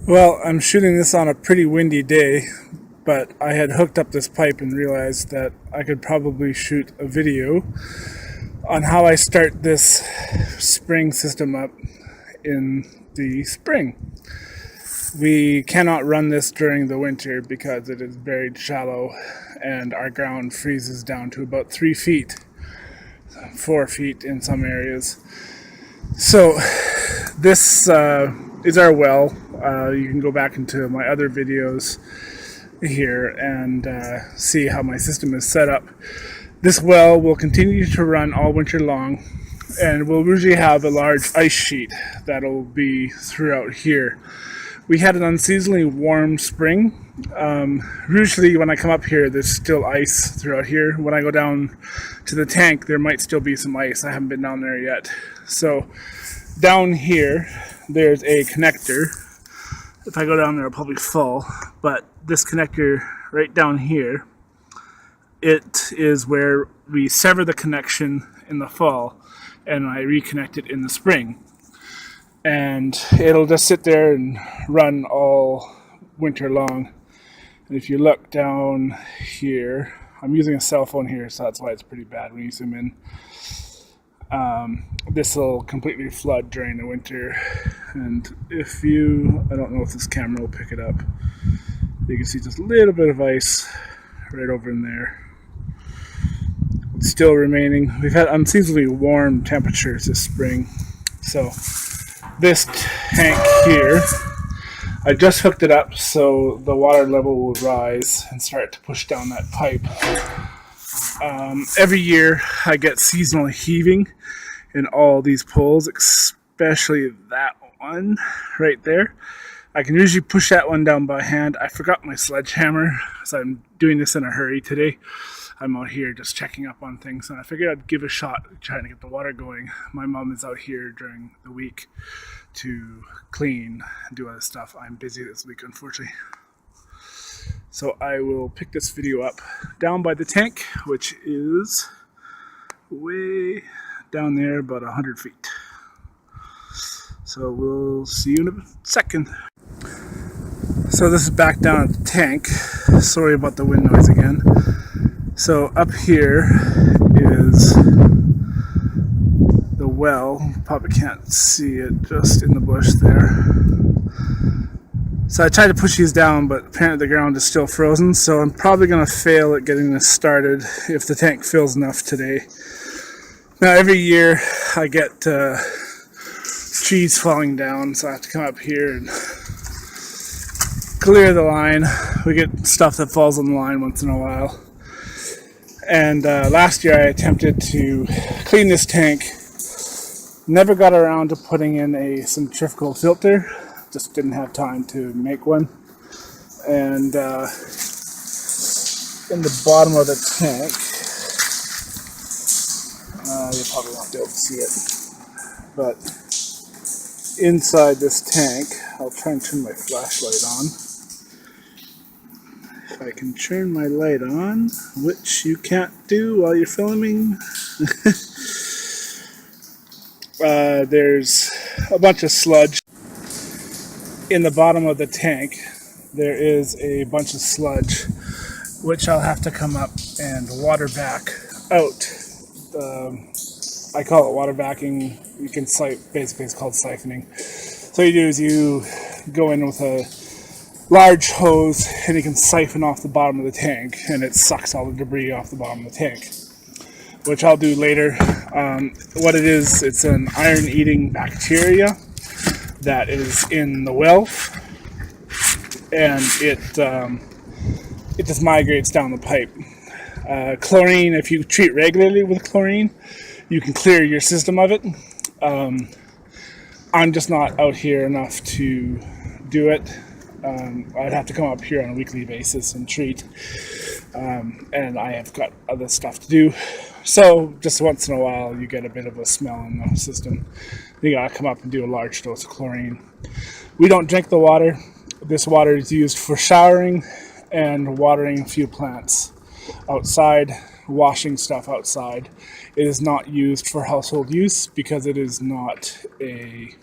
Well, I'm shooting this on a pretty windy day, but I had hooked up this pipe and realized that I could probably shoot a video on how I start this spring system up in the spring. We cannot run this during the winter because it is very shallow and our ground freezes down to about 3 feet, 4 feet in some areas. So this is our well. You can go back into my other videos here and see how my system is set up. This well will continue to run all winter long, and we'll usually have a large ice sheet that'll be throughout here. We had an unseasonably warm spring. Usually when I come up here, there's still ice throughout here. When I go down to the tank, there might still be some ice. I haven't been down there yet. So down here, there's a connector. If I go down there, it'll probably fall. But this connector right down here, it is where we sever the connection in the fall and I reconnect it in the spring. And it'll just sit there and run all winter long. And if you look down here, I'm using a cell phone here, so that's why it's pretty bad when you zoom in. This will completely flood during the winter, and I don't know if this camera will pick it up, you can see just a little bit of ice right over in there. It's still remaining. We've had unseasonably warm temperatures this spring, so this tank here, I just hooked it up so the water level will rise and start to push down that pipe. Every year I get seasonal heaving in all these poles, especially that one right there. I can usually push that one down by hand. I forgot my sledgehammer, so I'm doing this in a hurry today. I'm out here just checking up on things, and I figured I'd give a shot trying to get the water going. My mom is out here during the week to clean and do other stuff. I'm busy this week, unfortunately. So I will pick this video up down by the tank, which is way down there, about 100 feet. So we'll see you in a second. So this is back down at the tank. Sorry about the wind noise again. So up here is the well. Probably can't see it just in the bush there. So I tried to push these down, but apparently the ground is still frozen, so I'm probably going to fail at getting this started if the tank fills enough today. Now every year I get trees falling down, so I have to come up here and clear the line. We get stuff that falls on the line once in a while. And last year I attempted to clean this tank. Never got around to putting in a centrifugal filter. Just didn't have time to make one. And in the bottom of the tank, you probably won't be able to see it, but inside this tank, I'll try and turn my flashlight on. If I can turn my light on, which you can't do while you're filming. There's a bunch of sludge. In the bottom of the tank, there is a bunch of sludge, which I'll have to come up and water back out. I call it water backing. You can basically it's called siphoning. So what you do is you go in with a large hose and you can siphon off the bottom of the tank, and it sucks all the debris off the bottom of the tank, which I'll do later. What it is, it's an iron-eating bacteria that is in the well, and it just migrates down the pipe. Chlorine, if you treat regularly with chlorine, you can clear your system of it. I'm just not out here enough to do it. I'd have to come up here on a weekly basis and treat, and I have got other stuff to do. So just once in a while you get a bit of a smell in the system. You gotta come up and do a large dose of chlorine. We don't drink the water. This water is used for showering and watering a few plants outside, washing stuff outside. It is not used for household use because it is not a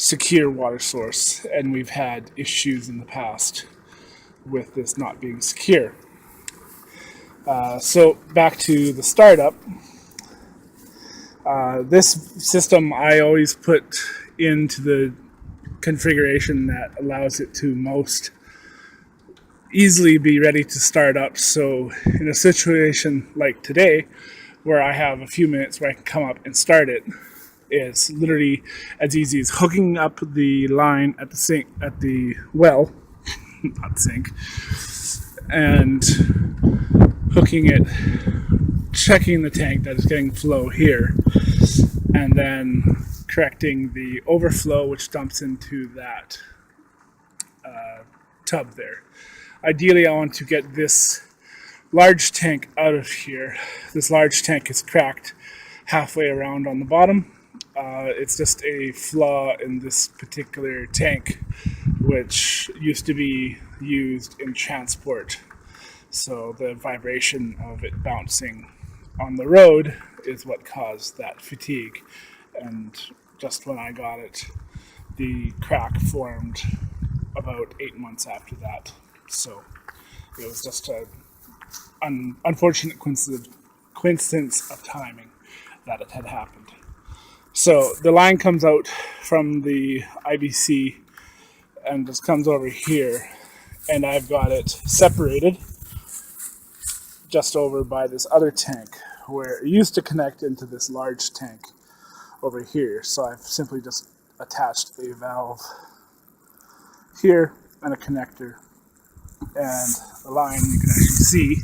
secure water source, and we've had issues in the past with this not being secure. So back to the startup. This system I always put into the configuration that allows it to most easily be ready to start up. So in a situation like today, where I have a few minutes where I can come up and start it, it's literally as easy as hooking up the line at the sink, at the well, not sink, and hooking it, checking the tank that is getting flow here, and then correcting the overflow which dumps into that tub there. Ideally, I want to get this large tank out of here. This large tank is cracked halfway around on the bottom. It's just a flaw in this particular tank, which used to be used in transport. So the vibration of it bouncing on the road is what caused that fatigue. And just when I got it, the crack formed about 8 months after that. So it was just an unfortunate coincidence of timing that it had happened. So the line comes out from the IBC and just comes over here, and I've got it separated just over by this other tank where it used to connect into this large tank over here. So I've simply just attached a valve here and a connector, and the line, you can actually see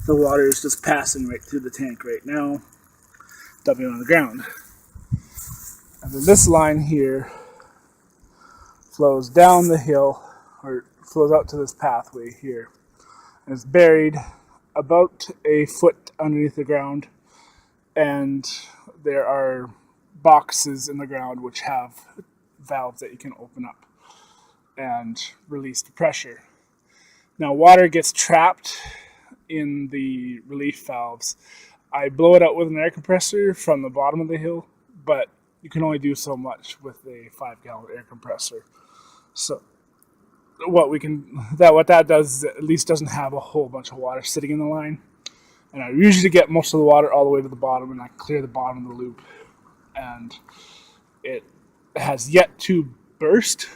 the water is just passing right through the tank right now, dumping on the ground. And then this line here flows down the hill, or flows out to this pathway here, and it's buried about a foot underneath the ground, and there are boxes in the ground which have valves that you can open up and release the pressure. Now, water gets trapped in the relief valves. I blow it out with an air compressor from the bottom of the hill, but you can only do so much with a 5-gallon air compressor. So what that does is it at least doesn't have a whole bunch of water sitting in the line. And I usually get most of the water all the way to the bottom, and I clear the bottom of the loop. And it has yet to burst,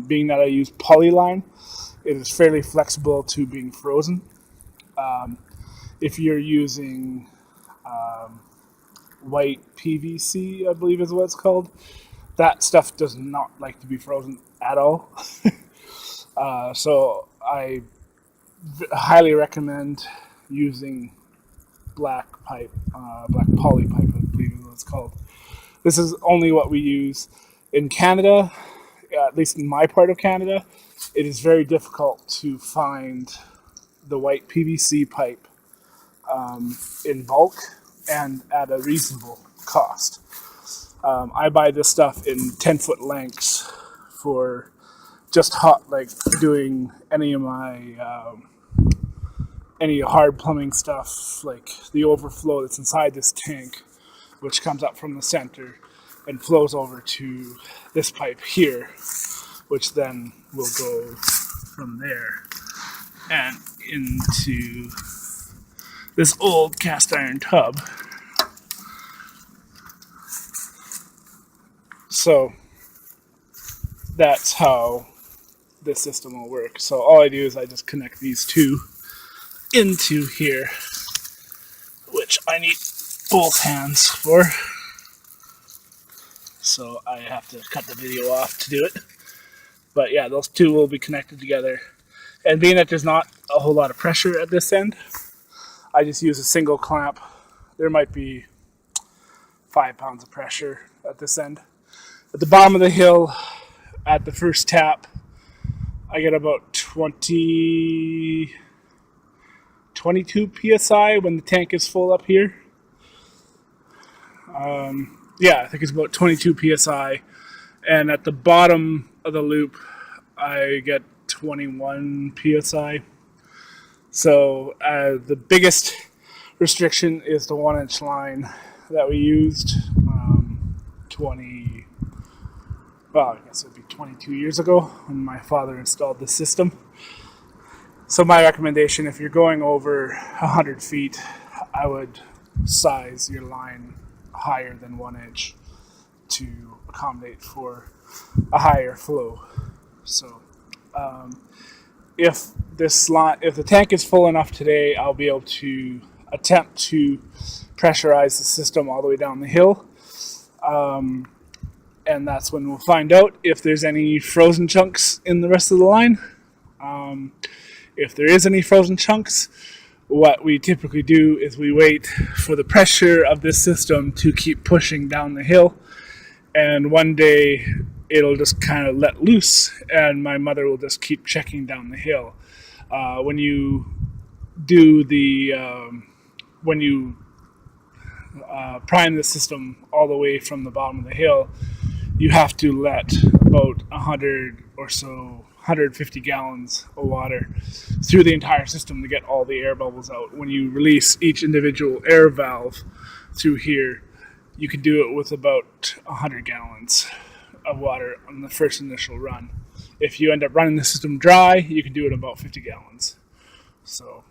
being that I use polyline. It is fairly flexible to being frozen. If you're using white PVC, I believe is what it's called, that stuff does not like to be frozen at all. So I highly recommend using black poly pipe, I believe is what it's called. This is only what we use in Canada, at least in my part of Canada. It is very difficult to find the white PVC pipe in bulk and at a reasonable cost. I buy this stuff in 10-foot lengths for just doing any of my any hard plumbing stuff, like the overflow that's inside this tank, which comes up from the center and flows over to this pipe here, which then will go from there and into this old cast iron tub. So that's how this system will work. So all I do is I just connect these two into here, which I need both hands for. So I have to cut the video off to do it. But yeah, those two will be connected together. And being that there's not a whole lot of pressure at this end, I just use a single clamp. There might be 5 pounds of pressure at this end. At the bottom of the hill, at the first tap, I get about 22 psi when the tank is full up here. I think it's about 22 psi. And at the bottom of the loop, I get 21 psi. So the biggest restriction is the 1-inch line that we used, well, I guess it would be 22 years ago when my father installed this system. So my recommendation, if you're going over 100 feet, I would size your line higher than 1 inch to accommodate for a higher flow. So if the tank is full enough today, I'll be able to attempt to pressurize the system all the way down the hill. And that's when we'll find out if there's any frozen chunks in the rest of the line. If there is any frozen chunks, what we typically do is we wait for the pressure of this system to keep pushing down the hill, and one day it'll just kind of let loose, and my mother will just keep checking down the hill. When you prime the system all the way from the bottom of the hill, you have to let about 150 gallons of water through the entire system to get all the air bubbles out. When you release each individual air valve through here, you can do it with about 100 gallons of water on the first initial run. If you end up running the system dry, you can do it about 50 gallons. So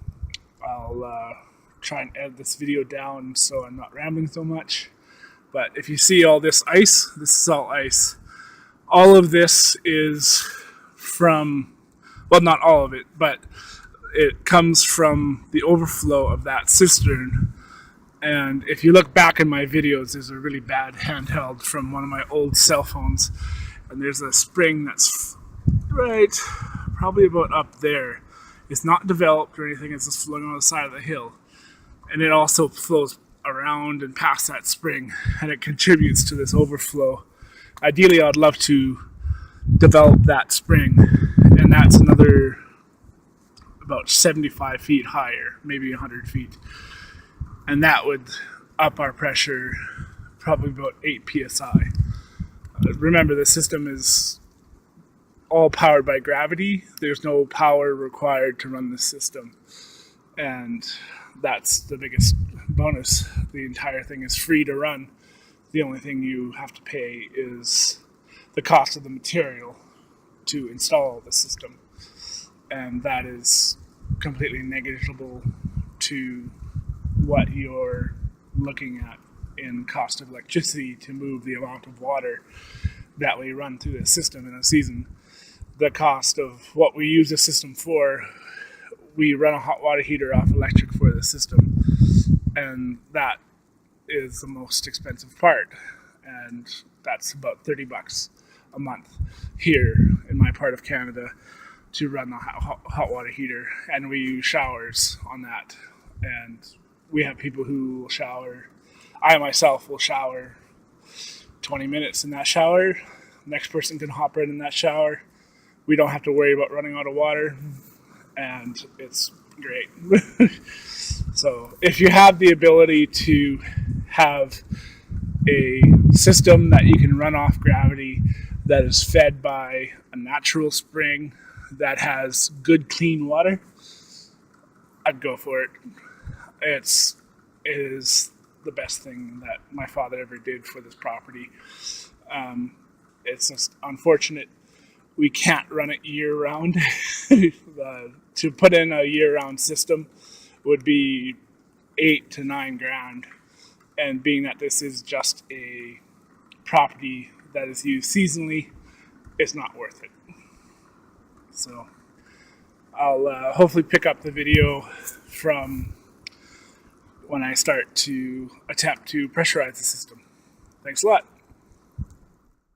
I'll try and edit this video down so I'm not rambling so much. But if you see all this ice, this is all ice. All of this is from, well, not all of it, but it comes from the overflow of that cistern. And if you look back in my videos, there's a really bad handheld from one of my old cell phones. And there's a spring that's right, probably about up there. It's not developed or anything, it's just flowing on the side of the hill. And it also flows around and past that spring, and it contributes to this overflow. Ideally, I'd love to develop that spring, and that's another about 75 feet higher, maybe 100 feet. And that would up our pressure probably about 8 psi. Remember, the system is all powered by gravity. There's no power required to run the system. And that's the biggest bonus. The entire thing is free to run. The only thing you have to pay is the cost of the material to install the system. And that is completely negligible to what you're looking at in cost of electricity to move the amount of water that we run through the system in a season. The cost of what we use the system for, we run a hot water heater off electric for the system, and that is the most expensive part, and that's about $30 a month here in my part of Canada to run the hot water heater. And we use showers on that, and we have people who will shower. I myself will shower 20 minutes in that shower. Next person can hop right in that shower. We don't have to worry about running out of water, and it's great. So if you have the ability to have a system that you can run off gravity, that is fed by a natural spring, that has good clean water, I'd go for it. It is the best thing that my father ever did for this property. It's just unfortunate we can't run it year-round. To put in a year-round system would be $8,000 to $9,000, and being that this is just a property that is used seasonally, it's not worth it. So I'll hopefully pick up the video from when I start to attempt to pressurize the system. Thanks a lot.